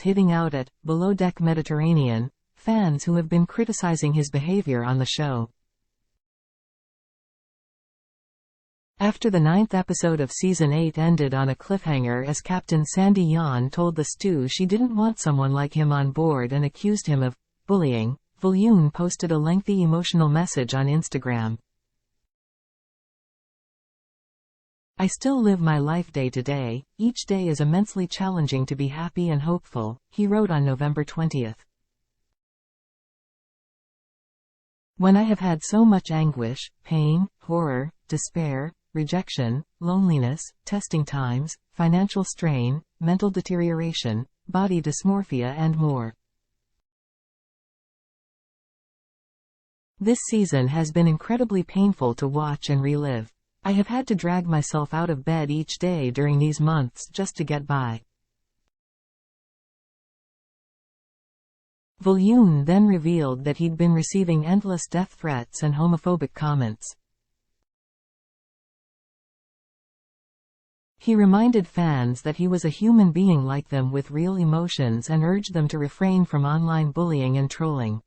hitting out at Below Deck Mediterranean fans who have been criticizing his behavior on the show. After the 9th episode of Season 8 ended on a cliffhanger as Captain Sandy Yan told the stew she didn't want someone like him on board and accused him of bullying, Viljoen posted a lengthy emotional message on Instagram. "I still live my life day to day, each day is immensely challenging to be happy and hopeful," he wrote on November 20th. "When I have had so much anguish, pain, horror, despair, rejection, loneliness, testing times, financial strain, mental deterioration, body dysmorphia and more. This season has been incredibly painful to watch and relive. I have had to drag myself out of bed each day during these months just to get by." Viljoen then revealed that he'd been receiving endless death threats and homophobic comments. He reminded fans that he was a human being like them with real emotions and urged them to refrain from online bullying and trolling.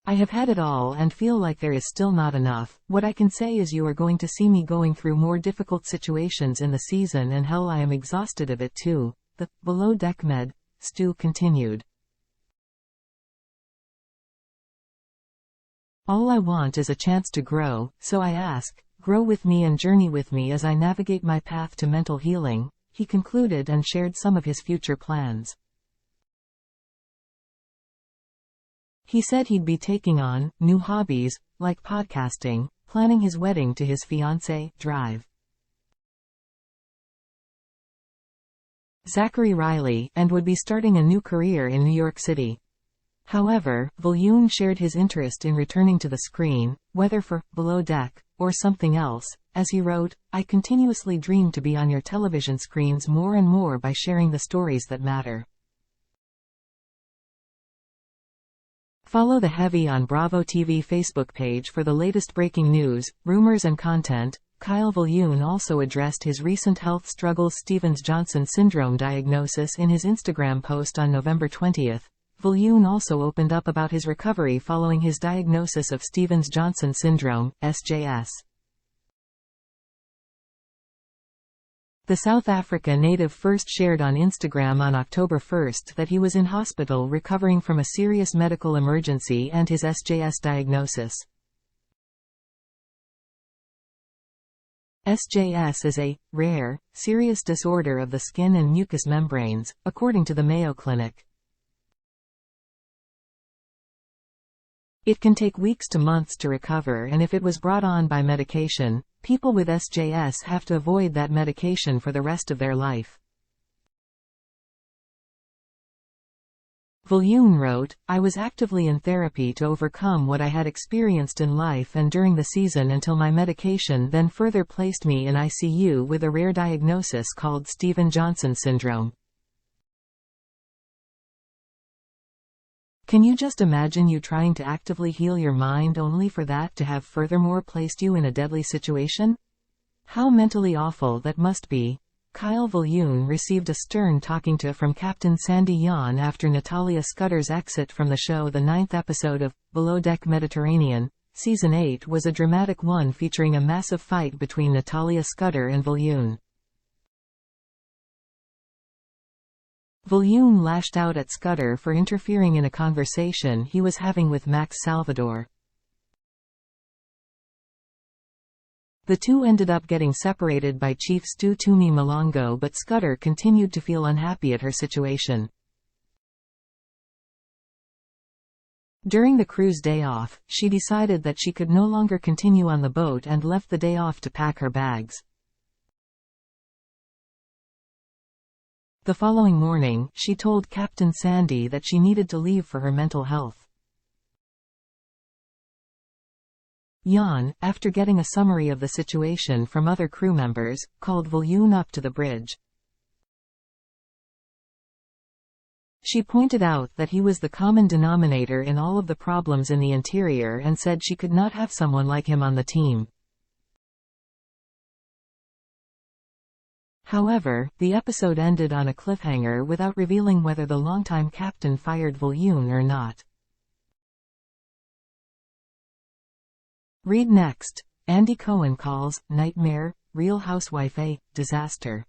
"I have had it all and feel like there is still not enough. What I can say is you are going to see me going through more difficult situations in the season, and hell, I am exhausted of it too," the Below Deck Med stew continued. "All I want is a chance to grow, so I ask, grow with me and journey with me as I navigate my path to mental healing," he concluded and shared some of his future plans. He said he'd be taking on new hobbies, like podcasting, planning his wedding to his fiancée, Drive. Zachary Riley, and would be starting a new career in New York City. However, Viljoen shared his interest in returning to the screen, whether for Below Deck or something else, as he wrote, "I continuously dream to be on your television screens more and more by sharing the stories that matter." Follow the Heavy on Bravo TV Facebook page for the latest breaking news, rumors and content. Kyle Viljoen also addressed his recent health struggles, Stevens-Johnson syndrome diagnosis, in his Instagram post on November 20th. Viljoen also opened up about his recovery following his diagnosis of Stevens-Johnson syndrome, SJS. The South Africa native first shared on Instagram on October 1 that he was in hospital recovering from a serious medical emergency and his SJS diagnosis. SJS is a rare, serious disorder of the skin and mucous membranes, according to the Mayo Clinic. It can take weeks to months to recover, and if it was brought on by medication, people with SJS have to avoid that medication for the rest of their life. Viljoen wrote, "I was actively in therapy to overcome what I had experienced in life and during the season until my medication then further placed me in ICU with a rare diagnosis called Stevens-Johnson syndrome. Can you just imagine you trying to actively heal your mind only for that to have furthermore placed you in a deadly situation? How mentally awful that must be." Kyle Viljoen received a stern talking to from Captain Sandy Yan after Natalia Scudder's exit from the show. The 9th episode of Below Deck Mediterranean, Season 8 was a dramatic one featuring a massive fight between Natalia Scudder and Viljoen. Viljoen lashed out at Scudder for interfering in a conversation he was having with Max Salvador. The two ended up getting separated by Chief Stu Tumi Malongo, but Scudder continued to feel unhappy at her situation. During the cruise day off, she decided that she could no longer continue on the boat and left the day off to pack her bags. The following morning, she told Captain Sandy that she needed to leave for her mental health. Yan, after getting a summary of the situation from other crew members, called Viljoen up to the bridge. She pointed out that he was the common denominator in all of the problems in the interior and said she could not have someone like him on the team. However, the episode ended on a cliffhanger without revealing whether the longtime captain fired Viljoen or not. Read next. Andy Cohen calls Nightmare, Real Housewife a disaster.